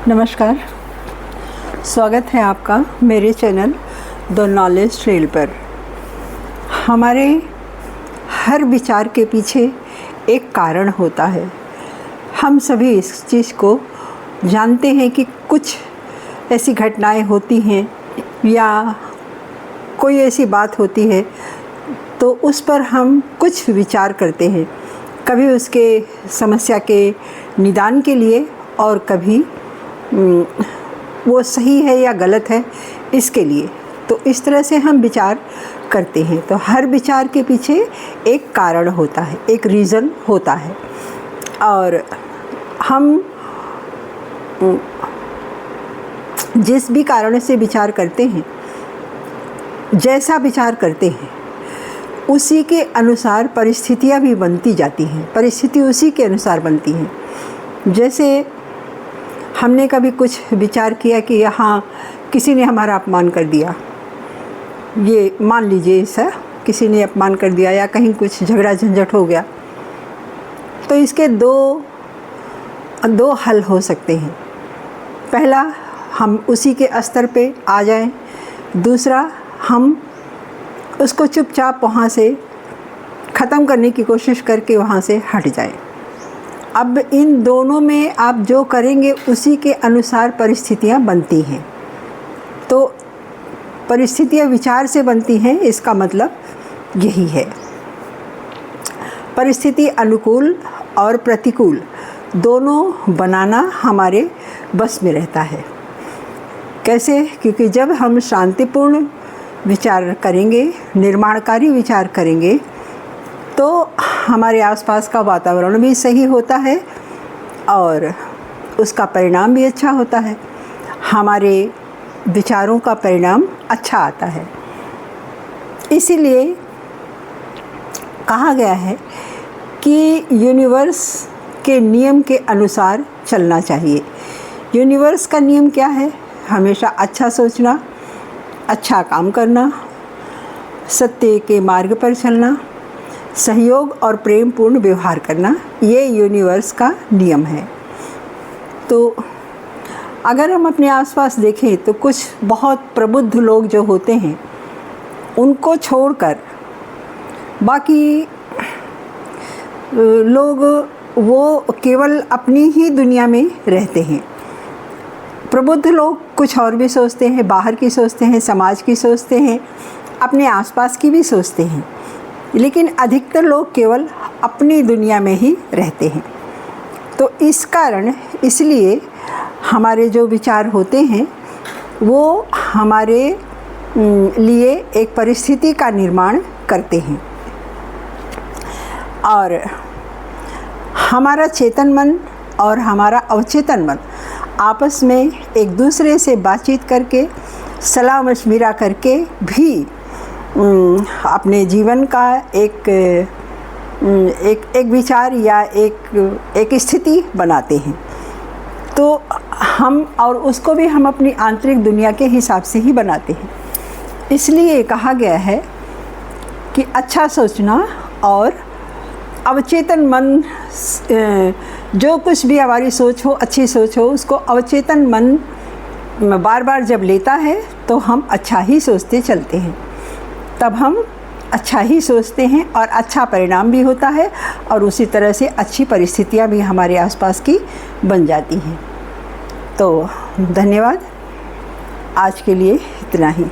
नमस्कार, स्वागत है आपका मेरे चैनल द नॉलेज ट्रेल पर। हमारे हर विचार के पीछे एक कारण होता है। हम सभी इस चीज़ को जानते हैं कि कुछ ऐसी घटनाएं होती हैं या कोई ऐसी बात होती है तो उस पर हम कुछ विचार करते हैं, कभी उसके समस्या के निदान के लिए और कभी वो सही है या गलत है इसके लिए। तो इस तरह से हम विचार करते हैं। तो हर विचार के पीछे एक कारण होता है, एक रीज़न होता है। और हम जिस भी कारण से विचार करते हैं, जैसा विचार करते हैं, उसी के अनुसार परिस्थितियाँ भी बनती जाती हैं। परिस्थिति उसी के अनुसार बनती हैं। जैसे हमने कभी कुछ विचार किया कि यहाँ किसी ने हमारा अपमान कर दिया, ये मान लीजिए ऐसा किसी ने अपमान कर दिया या कहीं कुछ झगड़ा झंझट हो गया, तो इसके दो हल हो सकते हैं। पहला, हम उसी के स्तर पे आ जाएं। दूसरा, हम उसको चुपचाप वहाँ से ख़त्म करने की कोशिश करके वहाँ से हट जाएं। अब इन दोनों में आप जो करेंगे उसी के अनुसार परिस्थितियाँ बनती हैं। तो परिस्थितियाँ विचार से बनती हैं, इसका मतलब यही है। परिस्थिति अनुकूल और प्रतिकूल दोनों बनाना हमारे बस में रहता है। कैसे? क्योंकि जब हम शांतिपूर्ण विचार करेंगे, निर्माणकारी विचार करेंगे, तो हमारे आसपास का वातावरण भी सही होता है और उसका परिणाम भी अच्छा होता है। हमारे विचारों का परिणाम अच्छा आता है। इसीलिए कहा गया है कि यूनिवर्स के नियम के अनुसार चलना चाहिए। यूनिवर्स का नियम क्या है? हमेशा अच्छा सोचना, अच्छा काम करना, सत्य के मार्ग पर चलना, सहयोग और प्रेम पूर्ण व्यवहार करना, ये यूनिवर्स का नियम है। तो अगर हम अपने आसपास देखें तो कुछ बहुत प्रबुद्ध लोग जो होते हैं, उनको छोड़कर बाकी लोग वो केवल अपनी ही दुनिया में रहते हैं। प्रबुद्ध लोग कुछ और भी सोचते हैं, बाहर की सोचते हैं, समाज की सोचते हैं, अपने आसपास की भी सोचते हैं, लेकिन अधिकतर लोग केवल अपनी दुनिया में ही रहते हैं। तो इस कारण इसलिए हमारे जो विचार होते हैं वो हमारे लिए एक परिस्थिति का निर्माण करते हैं। और हमारा चेतन मन और हमारा अवचेतन मन आपस में एक दूसरे से बातचीत करके, सलाह मशविरा करके भी अपने जीवन का एक विचार या एक स्थिति बनाते हैं। तो हम और उसको भी हम अपनी आंतरिक दुनिया के हिसाब से ही बनाते हैं। इसलिए कहा गया है कि अच्छा सोचना और अवचेतन मन, जो कुछ भी हमारी सोच हो, अच्छी सोच हो, उसको अवचेतन मन बार बार जब लेता है तो हम अच्छा ही सोचते चलते हैं। तब हम अच्छा ही सोचते हैं और अच्छा परिणाम भी होता है और उसी तरह से अच्छी परिस्थितियां भी हमारे आसपास की बन जाती हैं। तो धन्यवाद, आज के लिए इतना ही।